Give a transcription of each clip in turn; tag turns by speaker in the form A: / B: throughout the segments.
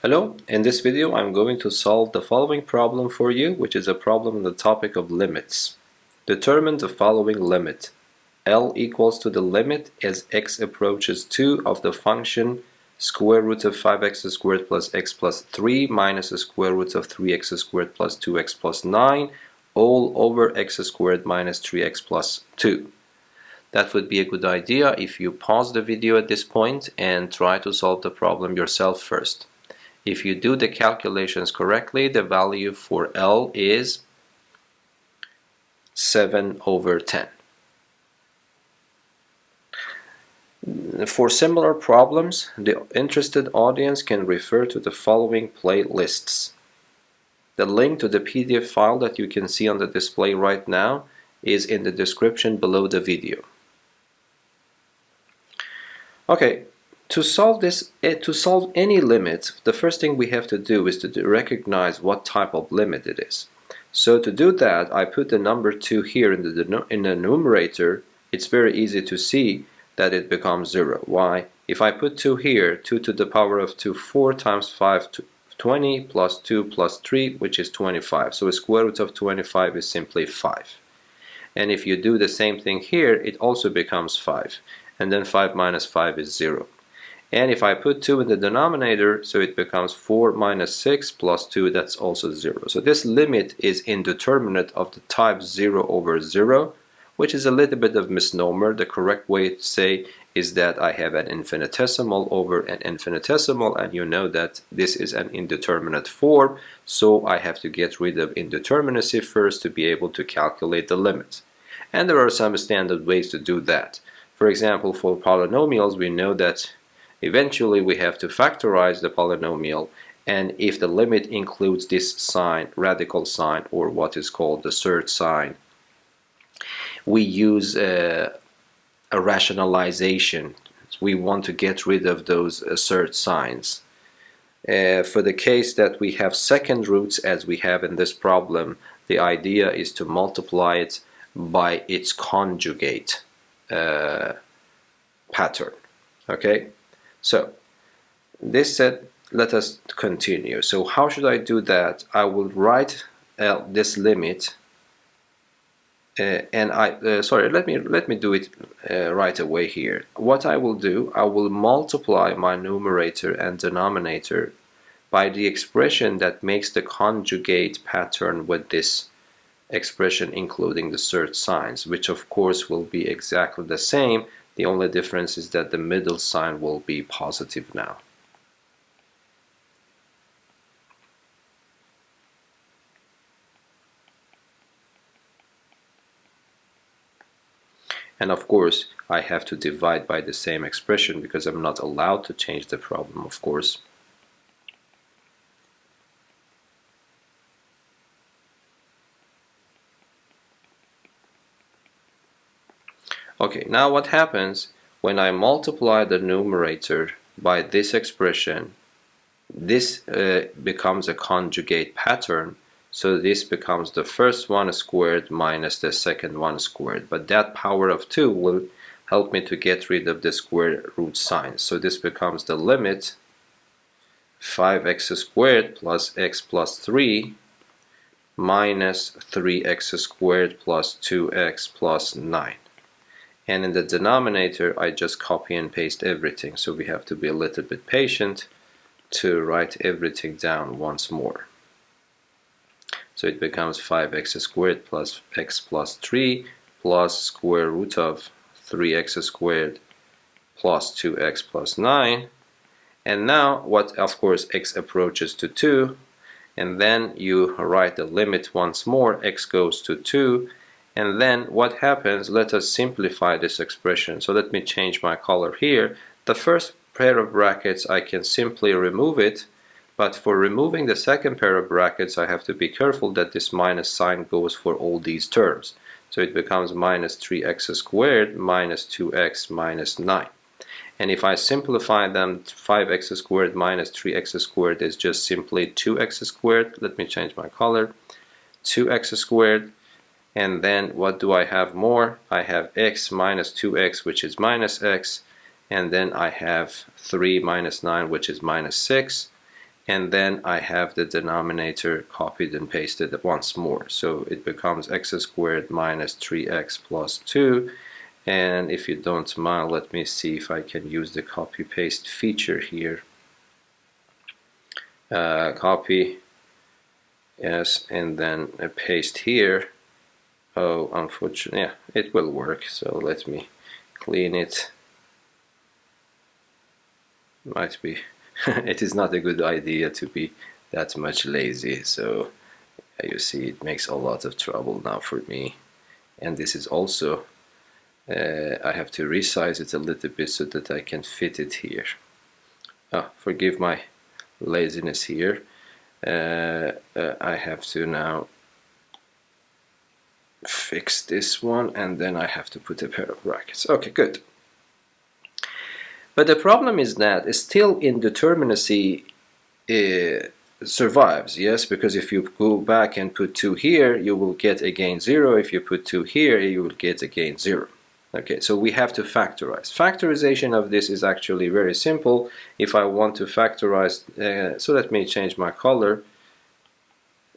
A: Hello, in this video I'm going to solve the following problem for you, which is a problem on the topic of limits. Determine the following limit. L equals to the limit as x approaches 2 of the function square root of 5x squared plus x plus 3 minus the square root of 3x squared plus 2x plus 9 all over x squared minus 3x plus 2. That would be a good idea if you pause the video at this point and try to solve the problem yourself first. If you do the calculations correctly, the value for L is 7/10. For similar problems, the interested audience can refer to the following playlists. The link to the PDF file that you can see on the display right now is in the description below the video. Okay. To solve any limit, the first thing we have to do is to recognize what type of limit it is. So to do that, I put the number 2 here in the numerator. It's very easy to see that it becomes 0. Why? If I put 2 here, 2 to the power of 2, 4 times 5, 20, plus 2 plus 3, which is 25. So the square root of 25 is simply 5. And if you do the same thing here, it also becomes 5. And then 5 minus 5 is 0. And if I put 2 in the denominator, so it becomes 4 minus 6 plus 2, that's also 0. So this limit is indeterminate of the type 0 over 0, which is a little bit of misnomer. The correct way to say is that I have an infinitesimal over an infinitesimal, and you know that this is an indeterminate form, so I have to get rid of indeterminacy first to be able to calculate the limit. And there are some standard ways to do that. For example, for polynomials, we know that eventually we have to factorize the polynomial, and if the limit includes this sign, radical sign, or what is called the surd sign, we use a rationalization. We want to get rid of those surd signs. For the case that we have second roots, as we have in this problem, the idea is to multiply it by its conjugate pattern. Okay? So, this said, let us continue. So how should I do that? I will write this limit, and let me do it right away here. What I will do, I will multiply my numerator and denominator by the expression that makes the conjugate pattern with this expression including the surd signs, which of course will be exactly the same. The only difference is that the middle sign will be positive now. And of course, I have to divide by the same expression because I'm not allowed to change the problem, of course. Okay, now what happens when I multiply the numerator by this expression? This becomes a conjugate pattern, so this becomes the first one squared minus the second one squared. But that power of 2 will help me to get rid of the square root sign. So this becomes the limit 5x squared plus x plus 3 minus 3x squared plus 2x plus 9. And in the denominator, I just copy and paste everything. So we have to be a little bit patient to write everything down once more. So it becomes 5x squared plus x plus 3 plus square root of 3x squared plus 2x plus 9. And now, what of course, x approaches to 2. And then you write the limit once more, x goes to 2. And then what happens, let us simplify this expression. So let me change my color here. The first pair of brackets, I can simply remove it. But for removing the second pair of brackets, I have to be careful that this minus sign goes for all these terms. So it becomes minus 3x squared minus 2x minus 9. And if I simplify them, 5x squared minus 3x squared is just simply 2x squared. Let me change my color. 2x squared. And then what do I have more? I have x minus 2x, which is minus x. And then I have 3 minus 9, which is minus 6. and then I have the denominator copied and pasted once more. So it becomes x squared minus 3x plus 2. And if you don't mind, let me see if I can use the copy paste feature here. Copy, yes, and then paste here. Oh, unfortunately, yeah, it will work. So let me clean it. Might be it is not a good idea to be that much lazy, so you see it makes a lot of trouble now for me. And this is also I have to resize it a little bit so that I can fit it here. Forgive my laziness here. I have to now fix this one, and then I have to put a pair of brackets. Okay, good. But the problem is that still indeterminacy survives, yes, because if you go back and put 2 here, you will get again 0. If you put 2 here, you will get again 0. Okay, so we have to factorize. Factorization of this is actually very simple. If I want to factorize, so let me change my color.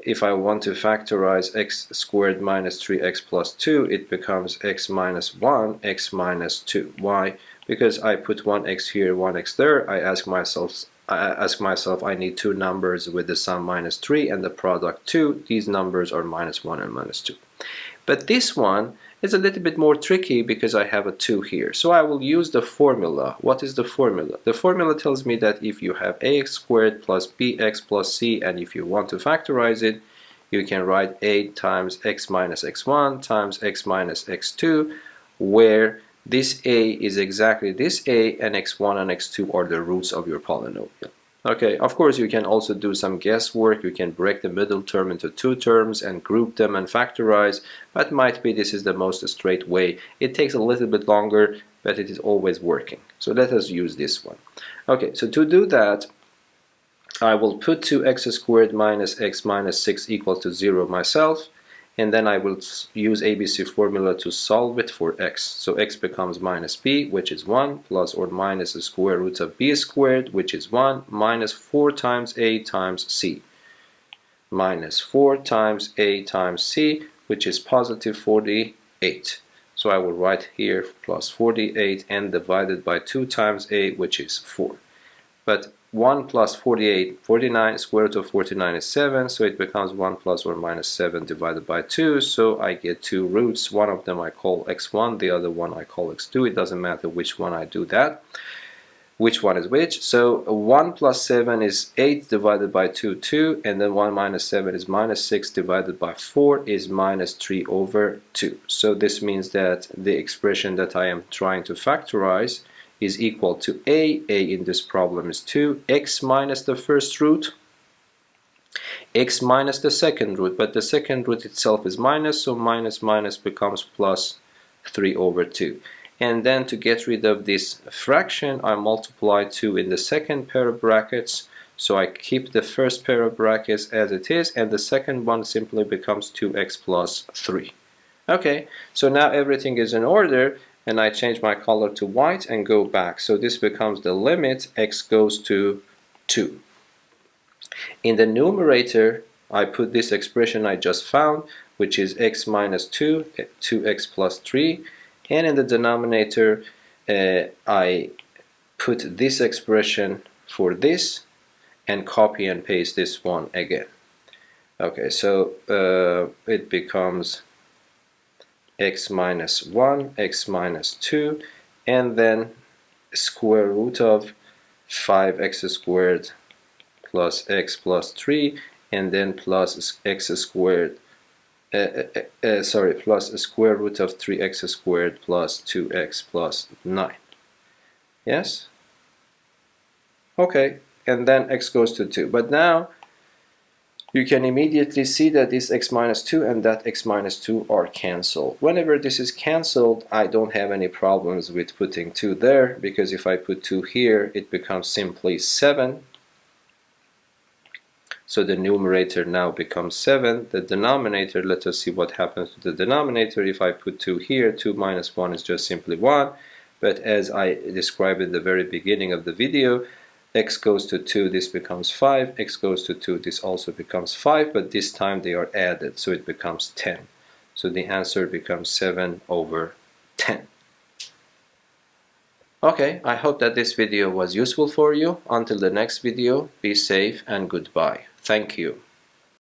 A: If I want to factorize x squared minus 3x plus 2, it becomes x minus 1, x minus 2. Why? Because I put 1x here, 1x there. I ask myself I need two numbers with the sum minus 3 and the product 2. These numbers are minus 1 and minus 2. But this one is a little bit more tricky because I have a 2 here. So I will use the formula. What is the formula? The formula tells me that if you have ax squared plus bx plus c, and if you want to factorize it, you can write a times x minus x1 times x minus x2, where this a is exactly this a, and x1 and x2 are the roots of your polynomial. Okay, of course you can also do some guesswork. You can break the middle term into two terms and group them and factorize, but might be this is the most straight way. It takes a little bit longer, but it is always working. So let us use this one. Okay, so to do that, I will put 2x squared minus x minus 6 equals to 0 myself, and then I will use ABC formula to solve it for x. So x becomes minus b, which is 1, plus or minus the square root of b squared, which is 1, minus 4 times a times c. Minus 4 times a times c, which is positive 48. So I will write here plus 48 and divided by 2 times a, which is 4. But 1 plus 48, 49, square root of 49 is 7, so it becomes 1 plus or minus 7 divided by 2, so I get two roots. One of them I call x1, the other one I call x2. It doesn't matter which one I do that, which one is which. So 1 plus 7 is 8 divided by 2, 2, and then 1 minus 7 is minus 6 divided by 4 is minus 3 over 2. So this means that the expression that I am trying to factorize is equal to a in this problem is 2, x minus the first root, x minus the second root, but the second root itself is minus, so minus minus becomes plus 3 over 2. And then to get rid of this fraction, I multiply 2 in the second pair of brackets, so I keep the first pair of brackets as it is, and the second one simply becomes 2x plus 3. Okay, so now everything is in order, and I change my color to white and go back. So this becomes the limit x goes to 2. In the numerator, I put this expression I just found, which is x minus 2, 2x plus 3. And in the denominator, I put this expression for this and copy and paste this one again. Okay, so it becomes x minus 1, x minus 2, and then square root of 5x squared plus x plus 3, and then plus x squared, plus a square root of 3x squared plus 2x plus 9. Yes? Okay, and then x goes to 2. But now you can immediately see that this x minus 2 and that x minus 2 are cancelled. Whenever this is cancelled, I don't have any problems with putting 2 there, because if I put 2 here, it becomes simply 7. So the numerator now becomes 7. The denominator, let us see what happens to the denominator. If I put 2 here, 2 minus 1 is just simply 1. But as I described at the very beginning of the video, x goes to 2, this becomes 5, x goes to 2, this also becomes 5, but this time they are added, so it becomes 10. So the answer becomes 7/10. Okay, I hope that this video was useful for you. Until the next video, be safe and goodbye. Thank you.